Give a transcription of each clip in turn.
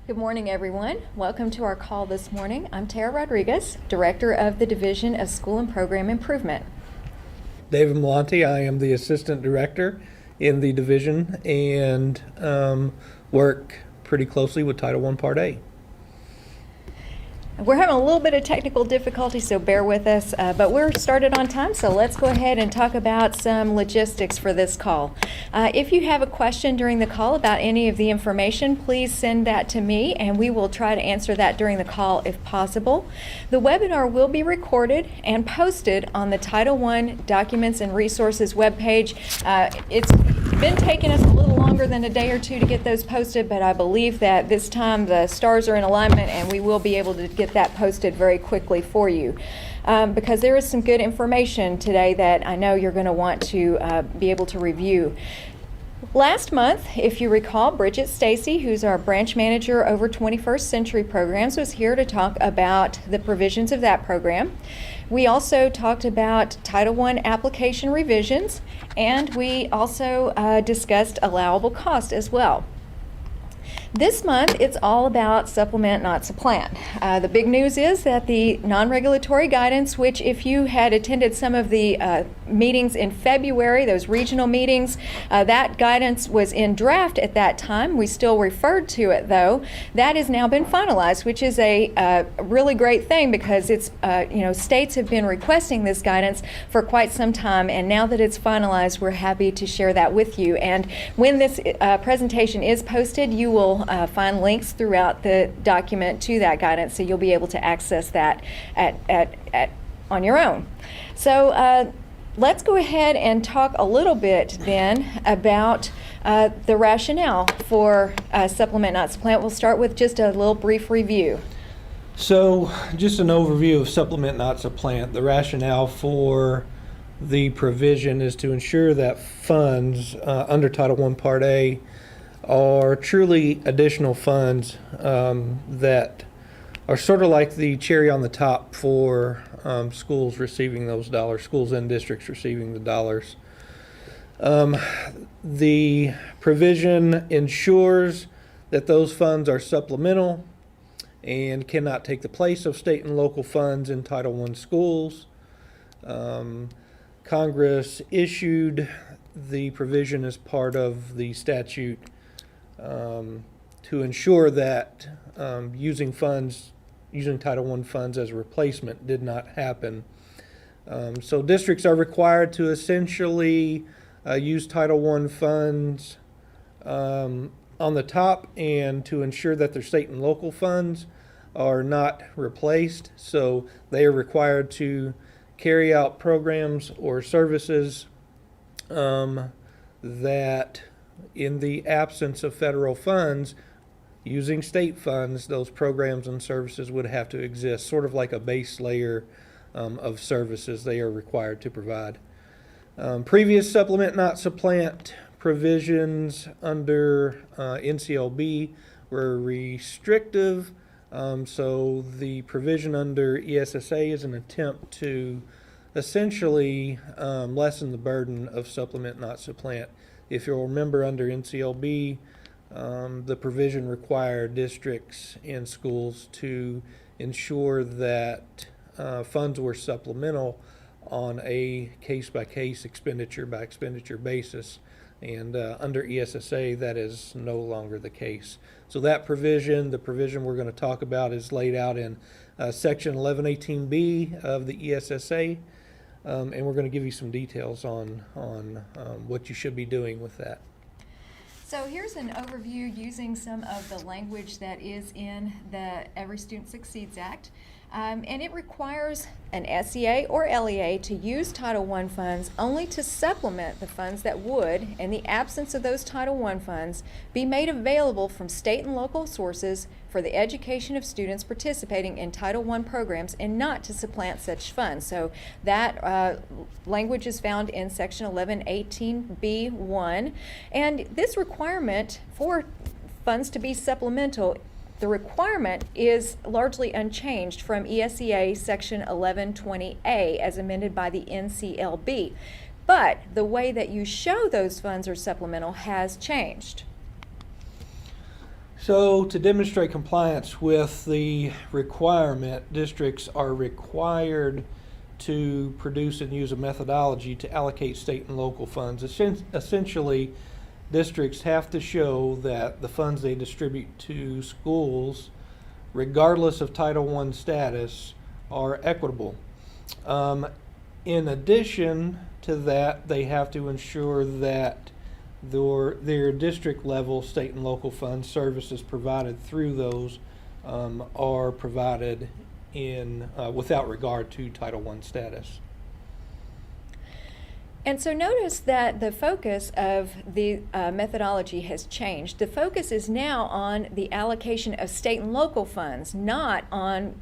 Good morning, everyone. Welcome to our call this morning. I'm Tara Rodriguez, Director of the Division of School and Program Improvement. David Malonte, I am the Assistant Director in the division and work pretty closely with Title I Part A. We're having a little bit of technical difficulty, so bear with us, but we're started on time, so let's go ahead and talk about some logistics for this call. If you have a question during the call about any of the information, please send that to me, and we will try to answer that during the call if possible. The webinar will be recorded and posted on the Title I Documents and Resources webpage. It's been taking us a little longer than a day or two to get those posted, but I believe that this time the stars are in alignment and we will be able to get that posted very quickly for you. Because there is some good information today that I know you're going to want to be able to review. Last month, if you recall, Bridget Stacy, who's our branch manager over 21st Century Programs, was here to talk about the provisions of that program. We also talked about Title I application revisions, and we also discussed allowable cost as well. This month, it's all about supplement, not supplant. The big news is that the non-regulatory guidance, which if you had attended some of the meetings in February, those regional meetings, that guidance was in draft at that time. We still referred to it, though. That has now been finalized, which is a really great thing because it's, states have been requesting this guidance for quite some time, and now that it's finalized, we're happy to share that with you. And when this presentation is posted, you will find links throughout the document to that guidance, so you'll be able to access that on your own. So let's go ahead and talk a little bit then about the rationale for supplement, not supplant. We'll start with just a little brief review. So just an overview of supplement, not supplant. The rationale for the provision is to ensure that funds under Title I Part A are truly additional funds that are sort of like the cherry on the top for schools receiving those dollars, schools and districts receiving the dollars. The provision ensures that those funds are supplemental and cannot take the place of state and local funds in Title I schools. Congress issued the provision as part of the statute to ensure that using Title I funds as a replacement did not happen. So districts are required to essentially use Title I funds on the top and to ensure that their state and local funds are not replaced. So they are required to carry out programs or services that in the absence of federal funds, using state funds, those programs and services would have to exist, sort of like a base layer of services they are required to provide. Previous supplement, not supplant provisions under NCLB were restrictive, so the provision under ESSA is an attempt to essentially lessen the burden of supplement, not supplant. If you'll remember, under NCLB, the provision required districts and schools to ensure that funds were supplemental on a case-by-case, expenditure-by-expenditure basis. And under ESSA, that is no longer the case. So that provision, the provision we're going to talk about, is laid out in Section 1118B of the ESSA. And we're going to give you some details on what you should be doing with that. So here's an overview using some of the language that is in the Every Student Succeeds Act. And it requires an SEA or LEA to use Title I funds only to supplement the funds that would, in the absence of those Title I funds, be made available from state and local sources for the education of students participating in Title I programs and not to supplant such funds. So that language is found in Section 1118B1. And this requirement for funds to be supplemental, the requirement is largely unchanged from ESEA Section 1120A as amended by the NCLB. But the way that you show those funds are supplemental has changed. So to demonstrate compliance with the requirement, districts are required to produce and use a methodology to allocate state and local funds. Essentially, districts have to show that the funds they distribute to schools, regardless of Title I status, are equitable. In addition to that, they have to ensure that their district level state and local fund services provided through those are provided in without regard to Title I status. And so notice that the focus of the methodology has changed. The focus is now on the allocation of state and local funds, not on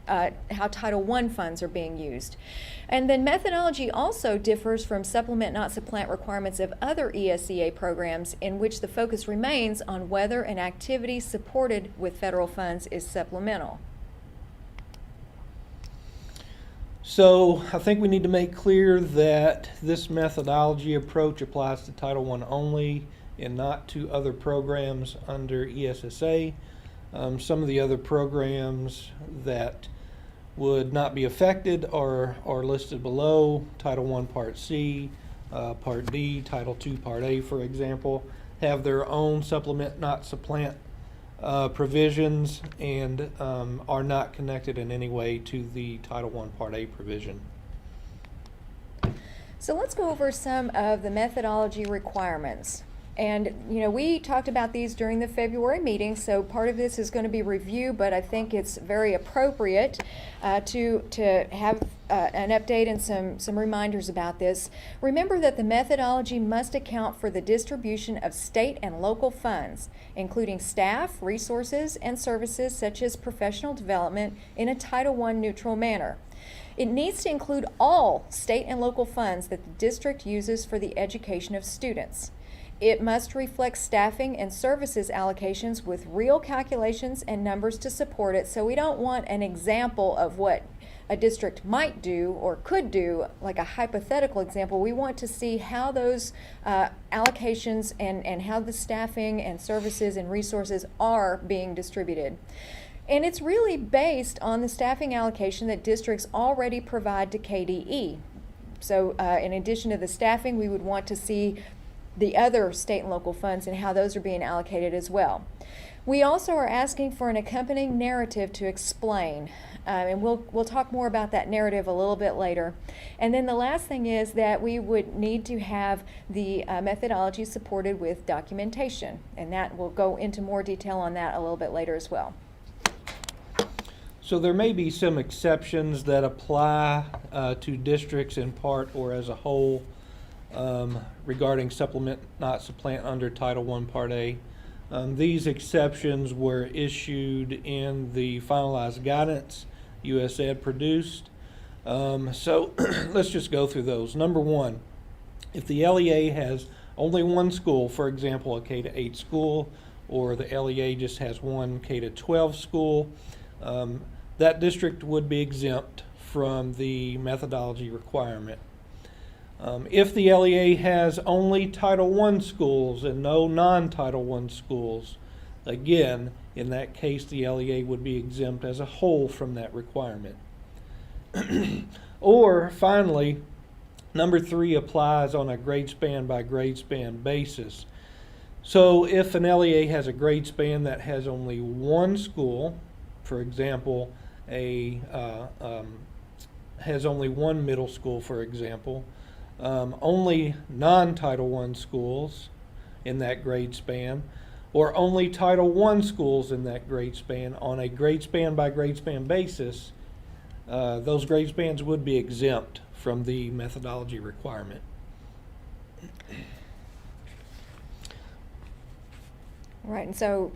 how Title I funds are being used. And then methodology also differs from supplement, not supplant requirements of other ESEA programs in which the focus remains on whether an activity supported with federal funds is supplemental. So I think we need to make clear that this methodology approach applies to Title I only and not to other programs under ESSA. Some of the other programs that would not be affected are listed below. Title I Part C, Part D, Title II Part A, for example, have their own supplement, not supplant provisions and are not connected in any way to the Title I Part A provision. So let's go over some of the methodology requirements. And, we talked about these during the February meeting, so part of this is going to be review, but I think it's very appropriate to have an update and some reminders about this. Remember that the methodology must account for the distribution of state and local funds, including staff, resources, and services such as professional development in a Title I neutral manner. It needs to include all state and local funds that the district uses for the education of students. It must reflect staffing and services allocations with real calculations and numbers to support it. So we don't want an example of what a district might do or could do, like a hypothetical example. We want to see how those allocations and how the staffing and services and resources are being distributed. And it's really based on the staffing allocation that districts already provide to KDE. So in addition to the staffing, we would want to see the other state and local funds and how those are being allocated as well. We also are asking for an accompanying narrative to explain, and we'll talk more about that narrative a little bit later. And then the last thing is that we would need to have the methodology supported with documentation, and that we'll go into more detail on that a little bit later as well. So there may be some exceptions that apply to districts in part or as a whole regarding supplement, not supplant under Title I Part A. These exceptions were issued in the finalized guidance USAID produced. So let's just go through those. Number one, if the LEA has only one school, for example, a K-8 school, or the LEA just has one K-12 school, that district would be exempt from the methodology requirement. If the LEA has only Title I schools and no non-Title I schools, again, in that case, the LEA would be exempt as a whole from that requirement. Or, finally, number 3 applies on a grade span by grade span basis. So if an LEA has a grade span that has only one school, for example, has only one middle school, for example, only non-Title I schools in that grade span, or only Title I schools in that grade span on a grade span by grade span basis, those grade spans would be exempt from the methodology requirement. Right, and so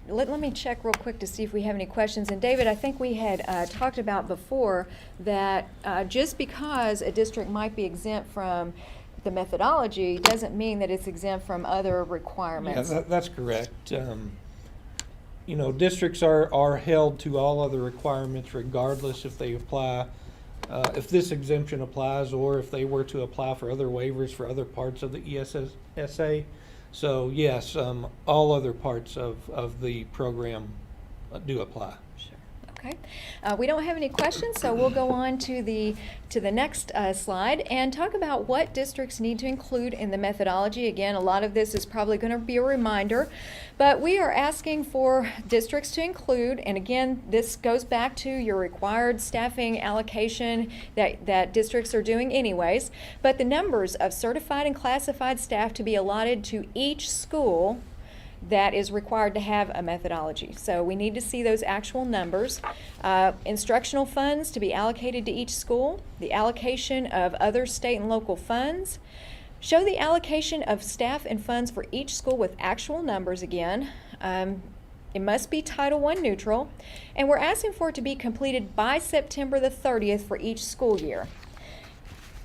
let me check real quick to see if we have any questions. And David, I think we had talked about before that just because a district might be exempt from the methodology doesn't mean that it's exempt from other requirements. Yeah, that's correct. Districts are held to all other requirements regardless if they apply, if this exemption applies or if they were to apply for other waivers for other parts of the ESSA. So yes, all other parts of the program do apply. Sure. Okay. We don't have any questions, so we'll go on to the next slide and talk about what districts need to include in the methodology. Again, a lot of this is probably going to be a reminder, but we are asking for districts to include, and again, this goes back to your required staffing allocation that districts are doing anyways, but the numbers of certified and classified staff to be allotted to each school that is required to have a methodology. So we need to see those actual numbers. Instructional funds to be allocated to each school, the allocation of other state and local funds. Show the allocation of staff and funds for each school with actual numbers again. It must be Title I neutral, and we're asking for it to be completed by September the 30th for each school year.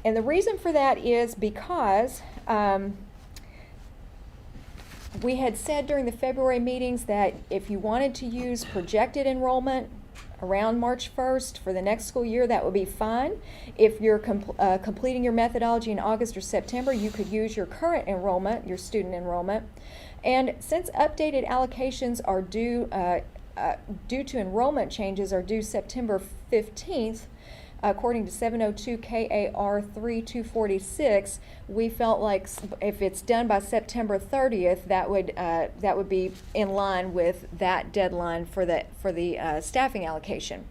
And the reason for that is because we had said during the February meetings that if you wanted to use projected enrollment around March 1st for the next school year, that would be fine. If you're completing your methodology in August or September, you could use your current enrollment, your student enrollment. And since updated allocations are due to enrollment changes are due September 15th, according to 702 KAR 3246, we felt like if it's done by September 30th, that would be in line with that deadline for the staffing allocation.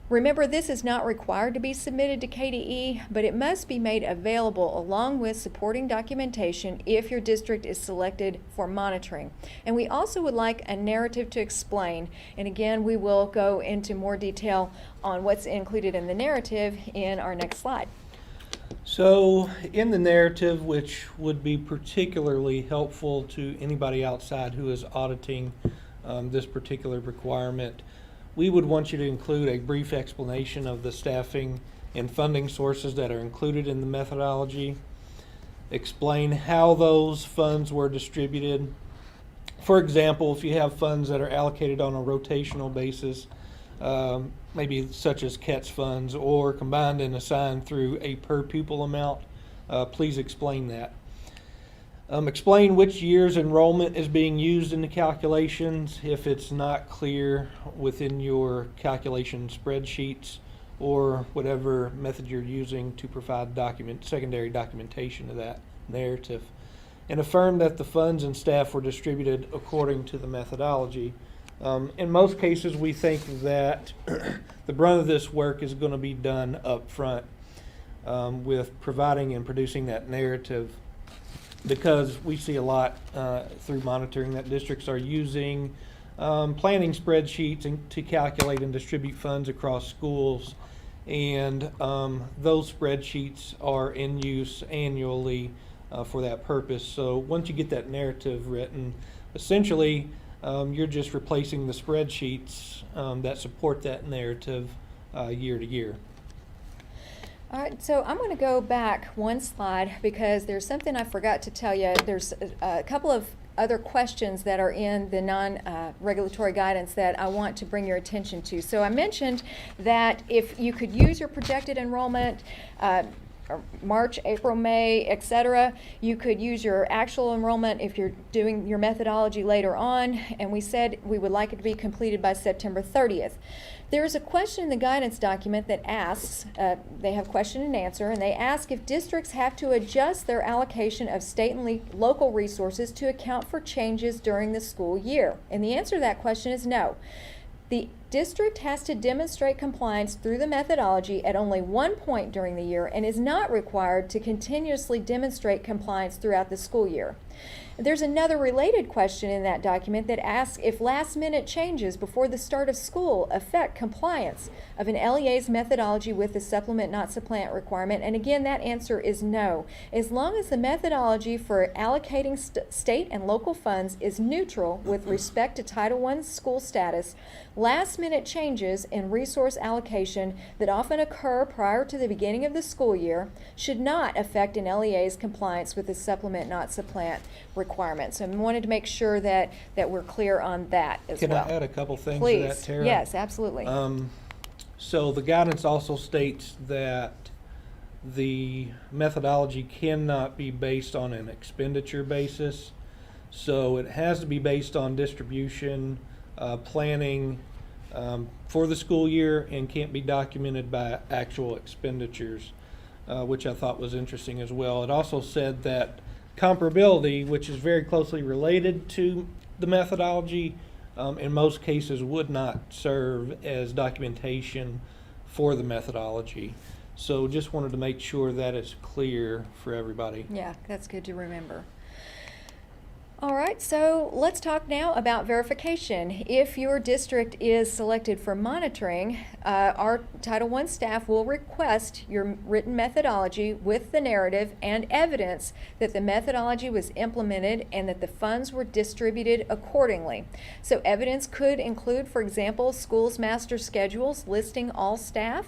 Remember, this is not required to be submitted to KDE, but it must be made available along with supporting documentation if your district is selected for monitoring. And we also would like a narrative to explain. And again, we will go into more detail on what's included in the narrative in our next slide. So in the narrative, which would be particularly helpful to anybody outside who is auditing this particular requirement, we would want you to include a brief explanation of the staffing and funding sources that are included in the methodology. Explain how those funds were distributed. For example, if you have funds that are allocated on a rotational basis, maybe such as CATS funds, or combined and assigned through a per pupil amount, please explain that. Explain which year's enrollment is being used in the calculations if it's not clear within your calculation spreadsheets or whatever method you're using to provide secondary documentation of that narrative. And affirm that the funds and staff were distributed according to the methodology. In most cases, we think that the brunt of this work is going to be done up front with providing and producing that narrative, because we see a lot through monitoring that districts are using planning spreadsheets to calculate and distribute funds across schools, and those spreadsheets are in use annually for that purpose. So once you get that narrative written, essentially you're just replacing the spreadsheets that support that narrative year to year. All right, so I'm going to go back one slide because there's something I forgot to tell you. There's a couple of other questions that are in the non-regulatory guidance that I want to bring your attention to. So I mentioned that if you could use your projected enrollment, March, April, May, etc. You could use your actual enrollment if you're doing your methodology later on, and we said we would like it to be completed by September 30th. There's a question in the guidance document that asks, they have question and answer, and they ask if districts have to adjust their allocation of state and local resources to account for changes during the school year. And the answer to that question is no. The district has to demonstrate compliance through the methodology at only one point during the year and is not required to continuously demonstrate compliance throughout the school year. There's another related question in that document that asks if last-minute changes before the start of school affect compliance of an LEA's methodology with the supplement not supplant requirement, and again that answer is no. As long as the methodology for allocating state and local funds is neutral with respect to Title I school status, last-minute changes in resource allocation that often occur prior to the beginning of the school year should not affect an LEA's compliance with the supplement not supplant requirement. So I wanted to make sure that we're clear on that as well. Can I add a couple things Please. to that, Tara? Yes, absolutely. So the guidance also states that the methodology cannot be based on an expenditure basis. So it has to be based on distribution, planning for the school year, and can't be documented by actual expenditures, which I thought was interesting as well. It also said that comparability, which is very closely related to the methodology, in most cases would not serve as documentation for the methodology. So just wanted to make sure that is clear for everybody. Yeah, that's good to remember. All right, so let's talk now about verification. If your district is selected for monitoring, our Title I staff will request your written methodology with the narrative and evidence that the methodology was implemented and that the funds were distributed accordingly. So evidence could include, for example, schools' master schedules listing all staff,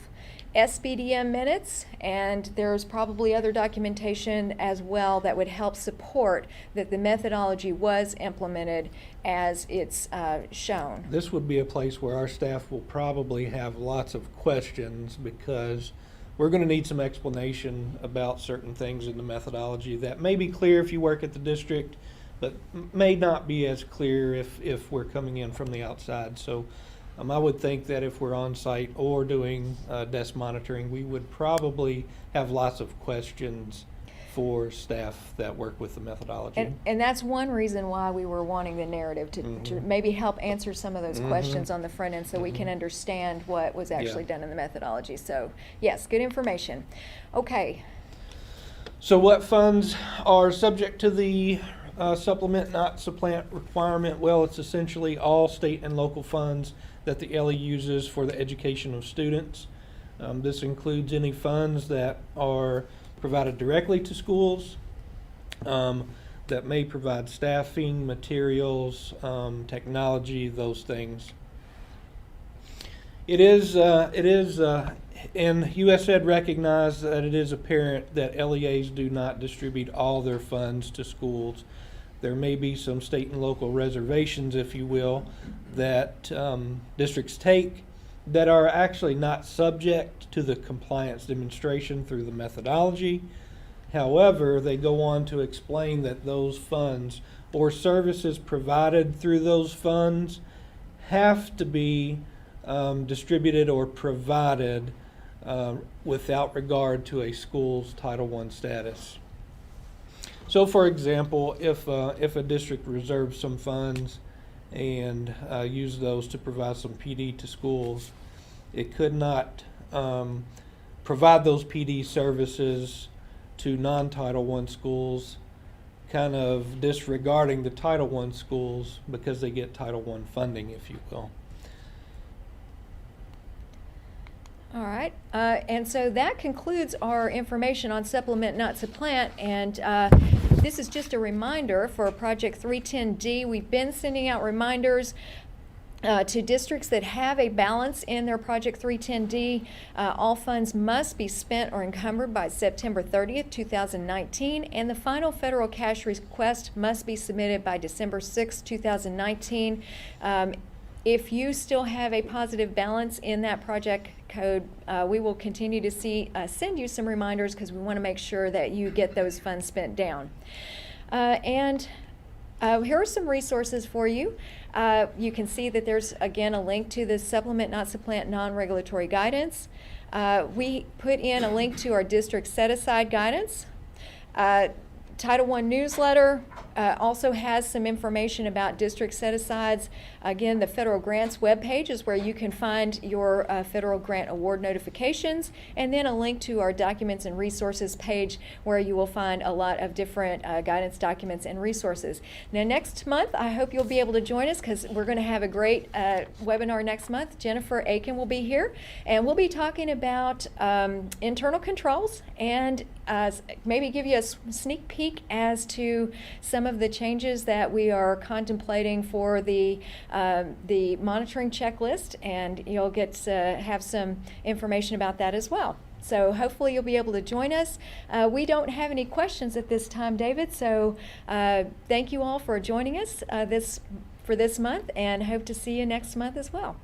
SBDM minutes, and there's probably other documentation as well that would help support that the methodology was implemented as it's shown. This would be a place where our staff will probably have lots of questions, because we're going to need some explanation about certain things in the methodology that may be clear if you work at the district, but may not be as clear if we're coming in from the outside. So I would think that if we're on site or doing desk monitoring, we would probably have lots of questions for staff that work with the methodology. And that's one reason why we were wanting the narrative to maybe help answer some of those questions on the front end, so we can understand what was actually done in the methodology. So yes, good information. Okay. So what funds are subject to the supplement, not supplant requirement? Well, it's essentially all state and local funds that the LE uses for the education of students. This includes any funds that are provided directly to schools, that may provide staffing, materials, technology, those things. It is, and USAID recognized that it is apparent that LEAs do not distribute all their funds to schools. There may be some state and local reservations, if you will, that districts take that are actually not subject to the compliance demonstration through the methodology. However, they go on to explain that those funds or services provided through those funds have to be distributed or provided without regard to a school's Title I status. So, for example, if a district reserves some funds and use those to provide some PD to schools, it could not provide those PD services to non-Title I schools, kind of disregarding the Title I schools because they get Title I funding, if you will. All right, and so that concludes our information on supplement, not supplant, and this is just a reminder for Project 310D. We've been sending out reminders to districts that have a balance in their Project 310D. All funds must be spent or encumbered by September 30th, 2019, and the final federal cash request must be submitted by December 6th, 2019. If you still have a positive balance in that project code, we will continue to send you some reminders, because we want to make sure that you get those funds spent down. And here are some resources for you. You can see that there's, again, a link to the supplement, not supplant, non-regulatory guidance. We put in a link to our district set-aside guidance. Title I newsletter also has some information about district set-asides. Again, the federal grants webpage is where you can find your federal grant award notifications, and then a link to our documents and resources page where you will find a lot of different guidance documents and resources. Now, next month, I hope you'll be able to join us, because we're going to have a great webinar next month. Jennifer Aiken will be here, and we'll be talking about internal controls and maybe give you a sneak peek as to some of the changes that we are contemplating for the the monitoring checklist, and you'll get to have some information about that as well. So hopefully you'll be able to join us. We don't have any questions at this time, David, so thank you all for joining us for this month, and hope to see you next month as well.